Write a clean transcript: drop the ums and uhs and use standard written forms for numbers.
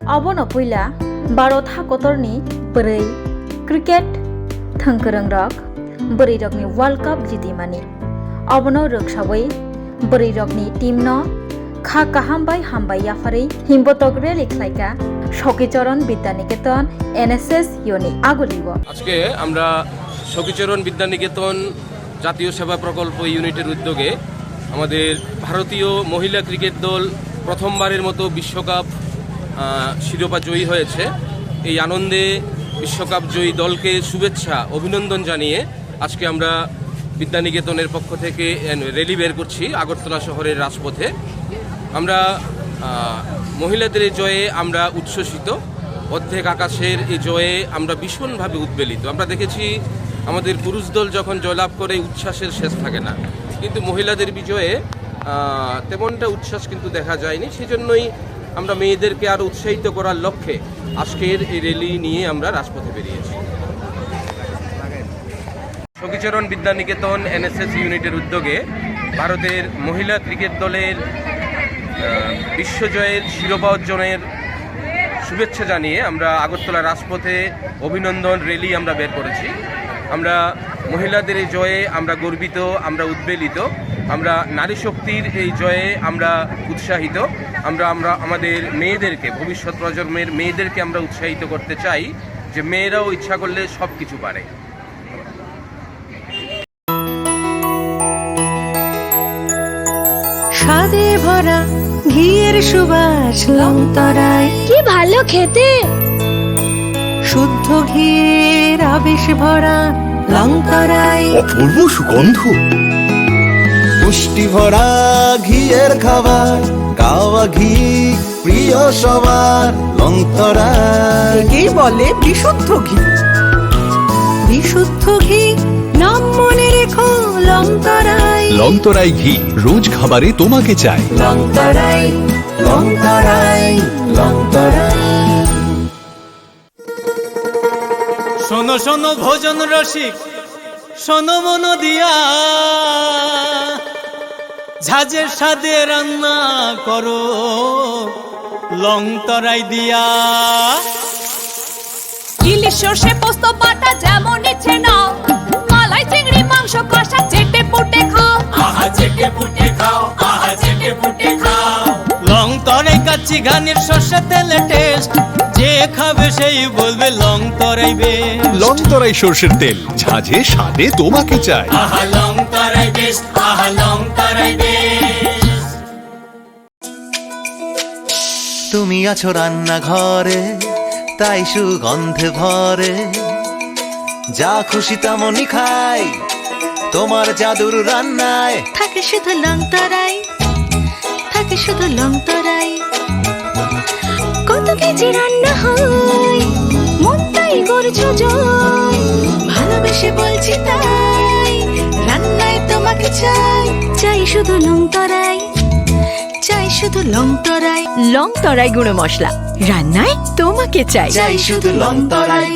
Abono puila Bharat hakotorni bरै cricket thangkorong rok bरै rokni World Cup jitimani. Abono roksabai bरै rokni team no kha kahambai hambai yafarei himbotok rally khlaika Sakhicharan Vidyaniketan NSS unit আগুলিব। আজকে আমরা সখীচরণ বিদ্যানিকেতন জাতীয় সেবা প্রকল্প ইউনিটের উদ্যোগে আমাদের ভারতীয় মহিলা ক্রিকেট দল প্রথমবারের মতো বিশ্বকাপ শিরোপা জয়ী হয়েছে। এই আনন্দে বিশ্বকাপ জয়ী দলকে শুভেচ্ছা অভিনন্দন জানিয়ে আজকে আমরা বিদ্যানিকেতনের পক্ষ থেকে র্যালি বের করছি আগরতলা শহরের রাজপথে। আমরা মহিলাদের এই জয়ে আমরা উচ্ছ্বসিত, অর্ধেক আকাশের এই জয়ে আমরা ভীষণভাবে উদ্বেলিত। আমরা দেখেছি আমাদের পুরুষ দল যখন জয়লাভ করে উচ্ছ্বাসের শেষ থাকে না, কিন্তু মহিলাদের বিজয়ে তেমনটা উচ্ছ্বাস কিন্তু দেখা যায়নি। সেজন্যই আমরা মেয়েদেরকে আরও উৎসাহিত করার লক্ষ্যে আজকের এই র্যালি নিয়ে আমরা রাজপথে বেরিয়েছি। সখীচরণ বিদ্যানিকেতন NSS ইউনিটের উদ্যোগে ভারতের মহিলা ক্রিকেট দলের বিশ্বজয়ের শিরোপা অর্জনের শুভেচ্ছা জানিয়ে আমরা আগরতলা রাজপথে অভিনন্দন র্যালি আমরা বের করেছি। আমরা মহিলাদের এই জয়ে আমরা গর্বিত, আমরা উদ্বেলিত, আমরা নারী শক্তির এই জয়ে আমরা উৎসাহিত। আমরা আমাদের মেয়েদেরকে, ভবিষ্যৎ প্রজন্মের মেয়েদেরকে আমরা উৎসাহিত করতে চাই যে মেয়েরাও ইচ্ছা করলে সব কিছু পারে। স্বাদে ভরা ঘিয়ের সুবাস লংতরায়, কি ভালো খেতে। শুদ্ধ ঘিয়ের আবেশ ভরা লংতরায়, অপূর্ব সুগন্ধ, পুষ্টি ভরা ঘিয়ের খাবার, গাওয়া ঘি প্রিয় সবার লংতরায়। একেই বলে বিশুদ্ধ ঘি। বিশুদ্ধ ঘি নাম মনে রেখো লংতরায়। লংতরাই ঘি রোজ খাবারে তোমাকে চাই। লংতরায়, লংতরায়, লংতরায়। শোনো শোনো ভোজন রসিক, শোনো মন দিয়া, ঝাঁঝের স্বাদে রান্না করো লংতরাই দিয়া। ইলিশ সর্ষে পোস্ত বাটা যেমন ইচ্ছে নাও, মালাই চিংড়ি মাংস কষা চেটে পুটে খাও। আহা চেটে পুটে খাও, আহা চেটে পুটে খাও। লংতরাই কাচ্চি ঘানির সর্ষে তেলে টেস্ট, যে খাবে সেই বলবে লংতরাই বেস্ট। লংতরাই সর্ষের তেল, ঝাঁঝে স্বাদে তোমাকে চাই। আহা লংতরাই বেস্ট, আহা লংতরাই বেস্ট। তুমি আছো রান্নাঘরে, তাই সুগন্ধে ভরে, যা খুশি তেমনই খাই তোমার জাদুর রান্নায়। থাকে শুধু লংতরাই, থাকে শুধু লংতরাই। কত কেজি রান্না হয়, মন তাই করছো জয়। ভালোবেসে বলছি তাই, রান্নায় তোমাকে চাই। চাই শুধু লংতরাই, চাই শুধু লংতরাই। লংতরাই গুঁড়ো মশলা, রান্নায় তোমাকে চাই। চাই শুধু লংতরাই।